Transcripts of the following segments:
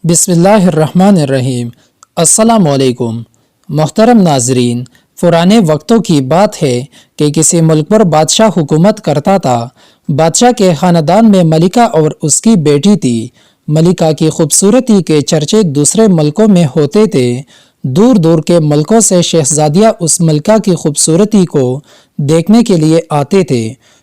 बिस्मिल्लाहिर्रहमानिर्रहीम। अस्सलाम वालेकुम। मोहतरम नाजरीन, पुराने वक्तों की बात है कि किसी मुल्क पर बादशाह हुकूमत करता था। बादशाह के खानदान में मलिका और उसकी बेटी थी। मलिका की खूबसूरती के चर्चे दूसरे मुल्कों में होते थे। दूर दूर के मुल्कों से शहजादियाँ उस मलिका की खूबसूरती को देखने के लिए आते थे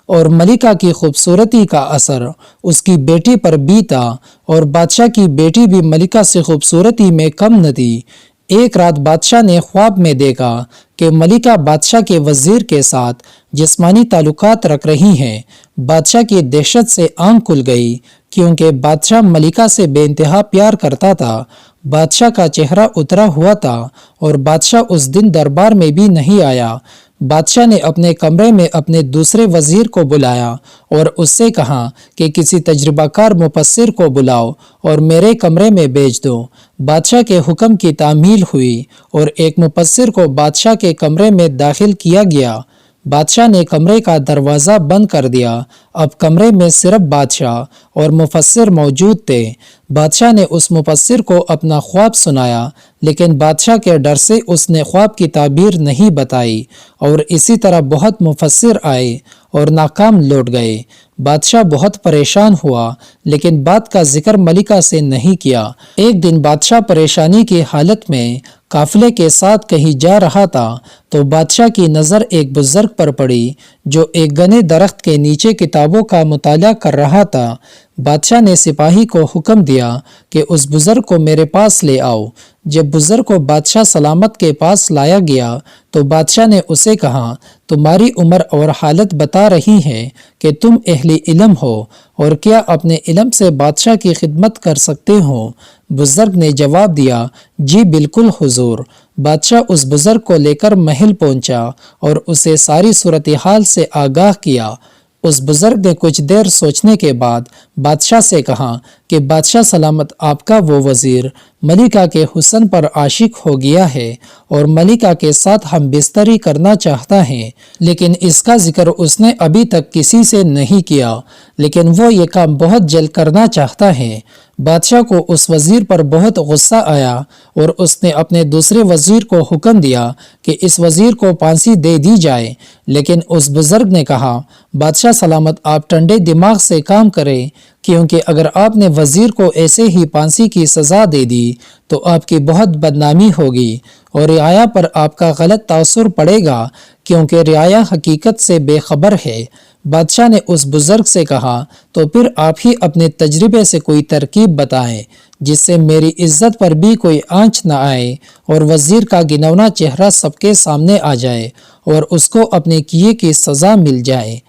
और मलिका की खूबसूरती का असर उसकी बेटी पर भी था और बादशाह की बेटी भी मलिका से खूबसूरती में कम न थी। एक रात बादशाह ने ख्वाब में देखा कि मलिका बादशाह के वजीर के साथ जिस्मानी ताल्लुकात रख रही हैं। बादशाह की दहशत से आंख खुल गई क्योंकि बादशाह मलिका से बेइंतहा प्यार करता था। बादशाह का चेहरा उतरा हुआ था और बादशाह उस दिन दरबार में भी नहीं आया। बादशाह ने अपने कमरे में अपने दूसरे वजीर को बुलाया और उससे कहा कि किसी तजर्बाकार मुफस्सिर को बुलाओ और मेरे कमरे में भेज दो। बादशाह के हुक्म की तामील हुई और एक मुफस्सिर को बादशाह के कमरे में दाखिल किया गया। बादशाह ने कमरे का दरवाज़ा बंद कर दिया। अब कमरे में सिर्फ बादशाह और मुफस्सिर मौजूद थे। बादशाह ने उस मुफस्सिर को अपना ख्वाब सुनाया, लेकिन बादशाह के डर से उसने ख्वाब की ताबीर नहीं बताई और इसी तरह बहुत मुफस्सिर आए और नाकाम लौट गए। बादशाह बहुत परेशान हुआ, लेकिन बात का जिक्र मलिका से नहीं किया। एक दिन बादशाह परेशानी की हालत में काफिले के साथ कहीं जा रहा था तो बादशाह की नज़र एक बुजुर्ग पर पड़ी जो एक घने दरख्त के नीचे किताबों का मुताला कर रहा था। बादशाह ने सिपाही को हुक्म दिया कि उस बुजुर्ग को मेरे पास ले आओ। जब बुजुर्ग को बादशाह सलामत के पास लाया गया तो बादशाह ने उसे कहा, तुम्हारी उम्र और हालत बता रही है कि तुम अहले इल्म हो और क्या अपने इल्म से बादशाह की खिदमत कर सकते हो? बुजुर्ग ने जवाब दिया, जी बिल्कुल हुजूर। बादशाह उस बुजुर्ग को लेकर महल पहुंचा और उसे सारी सूरत हाल से आगाह किया। उस बुजुर्ग ने कुछ देर सोचने के बाद बादशाह से कहा कि बादशाह सलामत, आपका वो वजीर मलिका के हुस्न पर आशिक हो गया है और मलिका के साथ हम बिस्तरी करना चाहता है, लेकिन इसका जिक्र उसने अभी तक किसी से नहीं किया, लेकिन वो ये काम बहुत जल्द करना चाहता है। बादशाह को उस वजीर पर बहुत गुस्सा आया और उसने अपने दूसरे वजीर को हुक्म दिया कि इस वजीर को फांसी दे दी जाए, लेकिन उस बुजुर्ग ने कहा, बादशाह सलामत, आप ठंडे दिमाग से काम करें, क्योंकि अगर आपने वजीर को ऐसे ही फांसी की सज़ा दे दी तो आपकी बहुत बदनामी होगी और रियाया पर आपका गलत तासुर पड़ेगा, क्योंकि रियाया हकीकत से बेखबर है। बादशाह ने उस बुजुर्ग से कहा, तो फिर आप ही अपने तजर्बे से कोई तरकीब बताएं जिससे मेरी इज्जत पर भी कोई आंच न आए और वजीर का घिनौना चेहरा सबके सामने आ जाए और उसको अपने किए की सज़ा मिल जाए।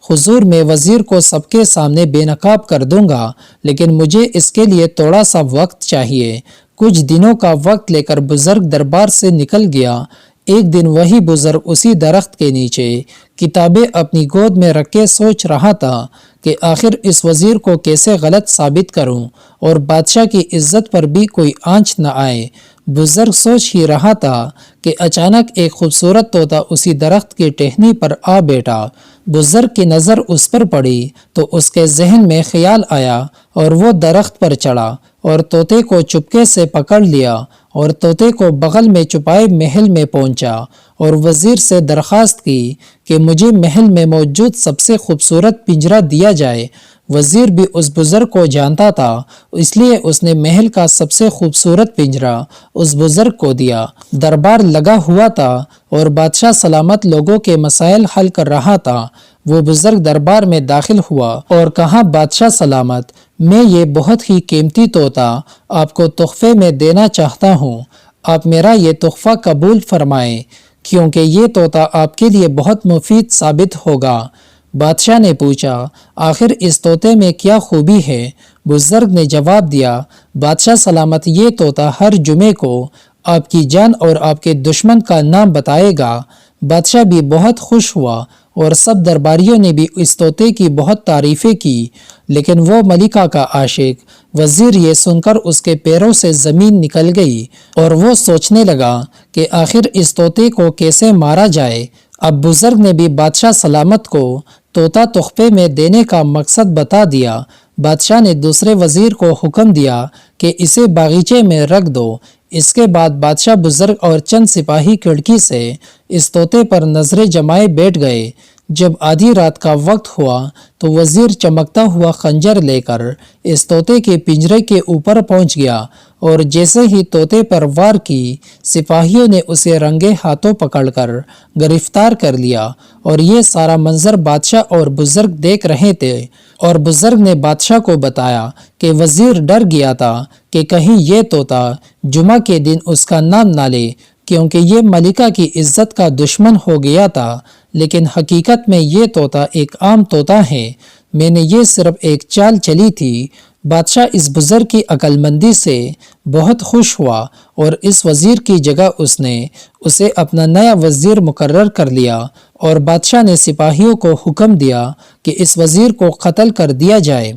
हुजूर, मैं वजीर को सबके सामने बेनकाब कर दूंगा, लेकिन मुझे इसके लिए थोड़ा सा वक्त चाहिए। कुछ दिनों का वक्त लेकर बुजुर्ग दरबार से निकल गया। एक दिन वही बुजुर्ग उसी दरख्त के नीचे किताबें अपनी गोद में रख के सोच रहा था कि आखिर इस वजीर को कैसे गलत साबित करूं और बादशाह की इज्जत पर भी कोई आंच न आए। बुजुर्ग सोच ही रहा था कि अचानक एक खूबसूरत तोता उसी दरख्त की टहनी पर आ बैठा। बुजुर्ग की नज़र उस पर पड़ी तो उसके जहन में ख्याल आया और वो दरख्त पर चढ़ा और तोते को चुपके से पकड़ लिया और तोते को बगल में छुपाए महल में पहुंचा और वजीर से दरख्वास्त की कि मुझे महल में मौजूद सबसे खूबसूरत पिंजरा दिया जाए। वजीर भी उस बुजुर्ग को जानता था, इसलिए उसने महल का सबसे खूबसूरत पिंजरा उस बुजुर्ग को दिया। दरबार लगा हुआ था और बादशाह सलामत लोगों के मसाइल हल कर रहा था। वो बुजुर्ग दरबार में दाखिल हुआ और कहा, बादशाह सलामत, मैं ये बहुत ही कीमती तोता आपको तोहफे में देना चाहता हूँ। आप मेरा ये तोहफा कबूल फरमाएं, क्योंकि ये तोता आपके लिए बहुत मुफीद साबित होगा। बादशाह ने पूछा, आखिर इस तोते में क्या खूबी है? बुजुर्ग ने जवाब दिया, बादशाह सलामत, ये तोता हर जुमे को आपकी जान और आपके दुश्मन का नाम बताएगा। बादशाह भी बहुत खुश हुआ और सब दरबारियों ने भी इस तोते की बहुत तारीफें की, लेकिन वो मलिका का आशिक वजीर ये सुनकर उसके पैरों से ज़मीन निकल गई और वो सोचने लगा कि आखिर इस तोते को कैसे मारा जाए। अब बुजुर्ग ने भी बादशाह सलामत को तोता तोहफे में देने का मकसद बता दिया। بادشاہ نے دوسرے وزیر کو حکم دیا کہ اسے باغیچے میں رکھ دو۔ اس کے بعد بادشاہ بزرگ اور چند سپاہی کھڑکی سے اس طوطے پر نظریں جمائے بیٹھ گئے۔ جب آدھی رات کا وقت ہوا تو وزیر چمکتا ہوا خنجر لے کر اس طوطے کے پنجرے کے اوپر پہنچ گیا، اور جیسے ہی طوطے پر وار کی، سپاہیوں نے اسے رنگے ہاتھوں پکڑ کر گرفتار کر لیا، اور یہ سارا منظر بادشاہ اور بزرگ دیکھ رہے تھے۔ اور بزرگ نے بادشاہ کو بتایا کہ وزیر ڈر گیا تھا کہ کہیں یہ طوطا جمعہ کے دن اس کا نام نہ لے، کیونکہ یہ ملکہ کی عزت کا دشمن ہو گیا تھا، لیکن حقیقت میں یہ طوطا ایک عام طوطا ہے، میں نے یہ صرف ایک چال چلی تھی۔ بادشاہ اس بزرگ کی عقل مندی سے بہت خوش ہوا، اور اس وزیر کی جگہ اس نے اسے اپنا نیا وزیر مقرر کر لیا، اور بادشاہ نے سپاہیوں کو حکم دیا کہ اس وزیر کو قتل کر دیا جائے۔